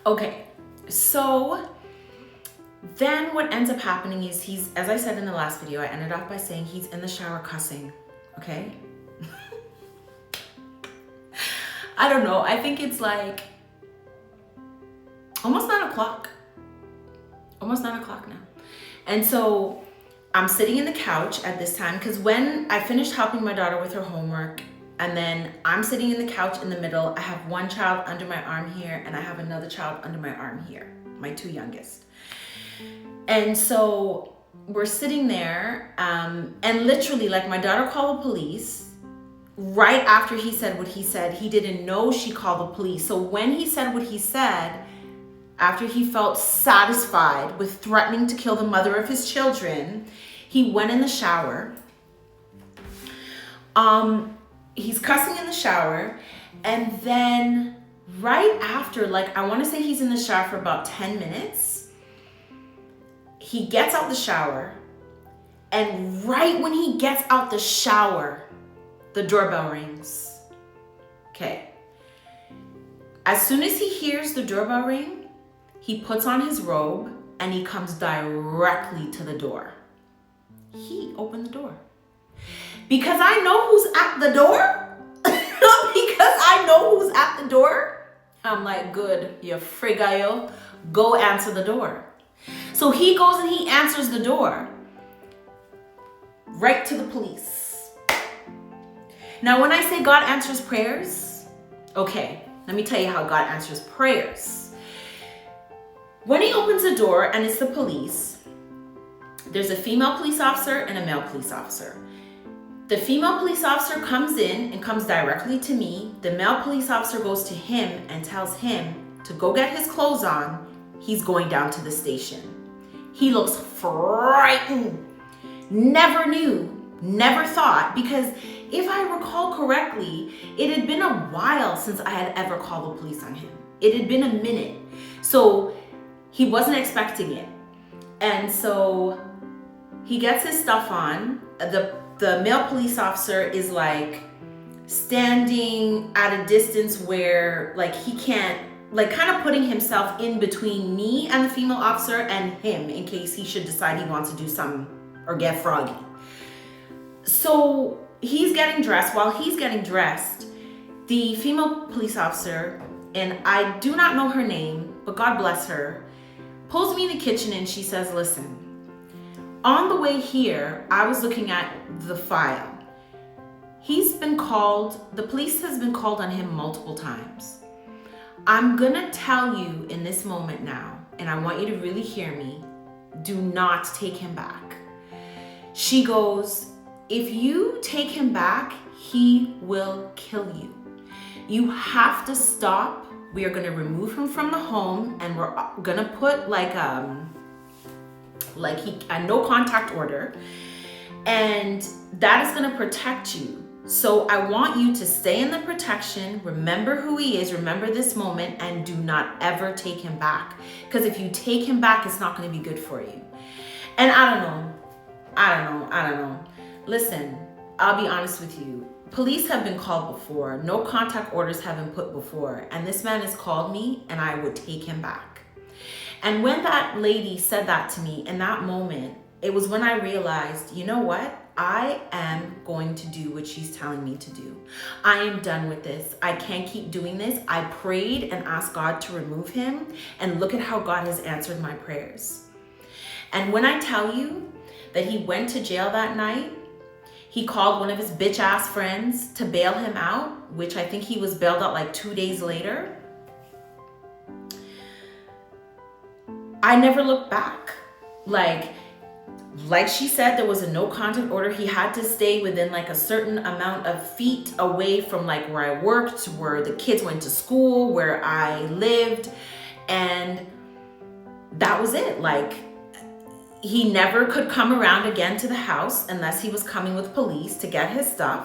Okay, so then what ends up happening is he's, as I said in the last video, I ended off by saying he's in the shower cussing, okay? I don't know, I think it's like almost 9 o'clock. Almost 9 o'clock now. And so I'm sitting in the couch at this time, because when I finished helping my daughter with her homework, and then I'm sitting in the couch in the middle, I have one child under my arm here, and I have another child under my arm here, my two youngest. And so we're sitting there, and literally, like, my daughter called the police. Right after he said what he said, he didn't know she called the police. So when he said what he said, after he felt satisfied with threatening to kill the mother of his children, he went in the shower. He's cussing in the shower, and then right after, like, I want to say he's in the shower for about 10 minutes. He gets out the shower, and right when he gets out the shower, the doorbell rings. Okay. As soon as he hears the doorbell ring, he puts on his robe and he comes directly to the door. He opened the door. Because I know who's at the door. Because I know who's at the door. I'm like, good, you frigayo, go answer the door. So he goes and he answers the door. Right to the police. Now, when I say God answers prayers, okay, let me tell you how God answers prayers. When he opens the door and it's the police, there's a female police officer and a male police officer. The female police officer comes in and comes directly to me. The male police officer goes to him and tells him to go get his clothes on. He's going down to the station. He looks frightened. Never knew, never thought, because if I recall correctly, it had been a while since I had ever called the police on him. It had been a minute. So he wasn't expecting it. And so he gets his stuff on. The male police officer is like standing at a distance where, like, he can't, like, kind of putting himself in between me and the female officer and him in case he should decide he wants to do something or get froggy. So he's getting dressed. While he's getting dressed, the female police officer, and I do not know her name, but God bless her, pulls me in the kitchen and she says, listen, on the way here, I was looking at the file. He's been called, the police has been called on him multiple times. I'm gonna tell you in this moment now, and I want you to really hear me, do not take him back. She goes, if you take him back, he will kill you. You have to stop. We are gonna remove him from the home, and we're gonna put like a no contact order, and that is gonna protect you. So I want you to stay in the protection, remember who he is, remember this moment, and do not ever take him back. Because if you take him back, it's not gonna be good for you. And I don't know. Listen, I'll be honest with you. Police have been called before. No contact orders have been put before. And this man has called me and I would take him back. And when that lady said that to me in that moment, it was when I realized, you know what? I am going to do what she's telling me to do. I am done with this. I can't keep doing this. I prayed and asked God to remove him, and look at how God has answered my prayers. And when I tell you that he went to jail that night, he called one of his bitch ass friends to bail him out, which I think he was bailed out like 2 days later. I never looked back. Like she said, there was a no contact order. He had to stay within like a certain amount of feet away from like where I worked, where the kids went to school, where I lived. And that was it. Like, he never could come around again to the house unless he was coming with police to get his stuff.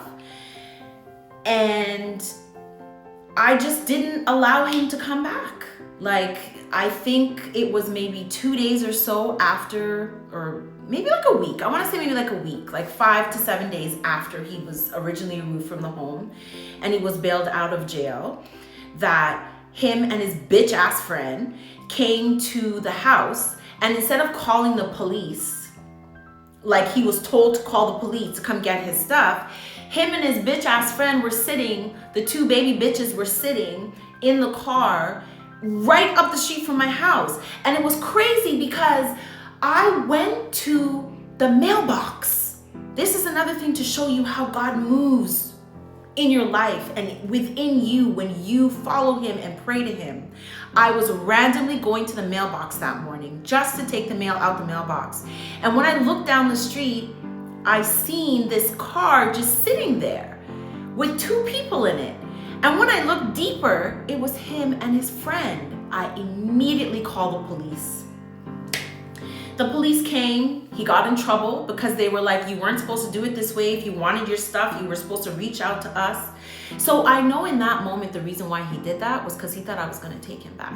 And I just didn't allow him to come back. Like, I think it was maybe 2 days or so after, or maybe like a week. I want to say maybe like a week, like 5 to 7 days after he was originally removed from the home and he was bailed out of jail, that him and his bitch ass friend came to the house, and instead of calling the police, like he was told to call the police to come get his stuff, him and his bitch ass friend were sitting, the two baby bitches were sitting in the car right up the street from my house. And it was crazy because I went to the mailbox. This is another thing to show you how God moves in your life and within you when you follow him and pray to him. I was randomly going to the mailbox that morning just to take the mail out the mailbox. And when I looked down the street, I seen this car just sitting there with two people in it. And when I looked deeper, it was him and his friend. I immediately called the police. The police came. He got in trouble because they were like, you weren't supposed to do it this way. If you wanted your stuff, you were supposed to reach out to us. So I know in that moment, the reason why he did that was because he thought I was going to take him back.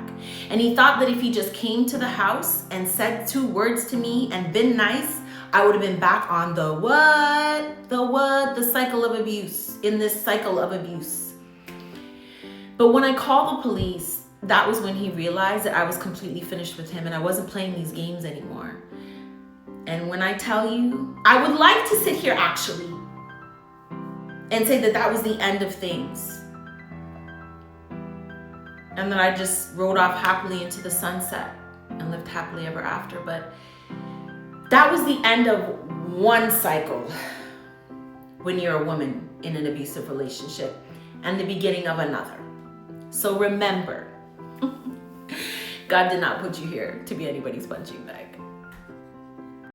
And he thought that if he just came to the house and said 2 words to me and been nice, I would have been back on the cycle of abuse, in this cycle of abuse. But when I called the police, that was when he realized that I was completely finished with him and I wasn't playing these games anymore. And when I tell you, I would like to sit here actually and say that that was the end of things. And that I just rode off happily into the sunset and lived happily ever after. But that was the end of one cycle when you're a woman in an abusive relationship and the beginning of another. So remember, God did not put you here to be anybody's punching bag.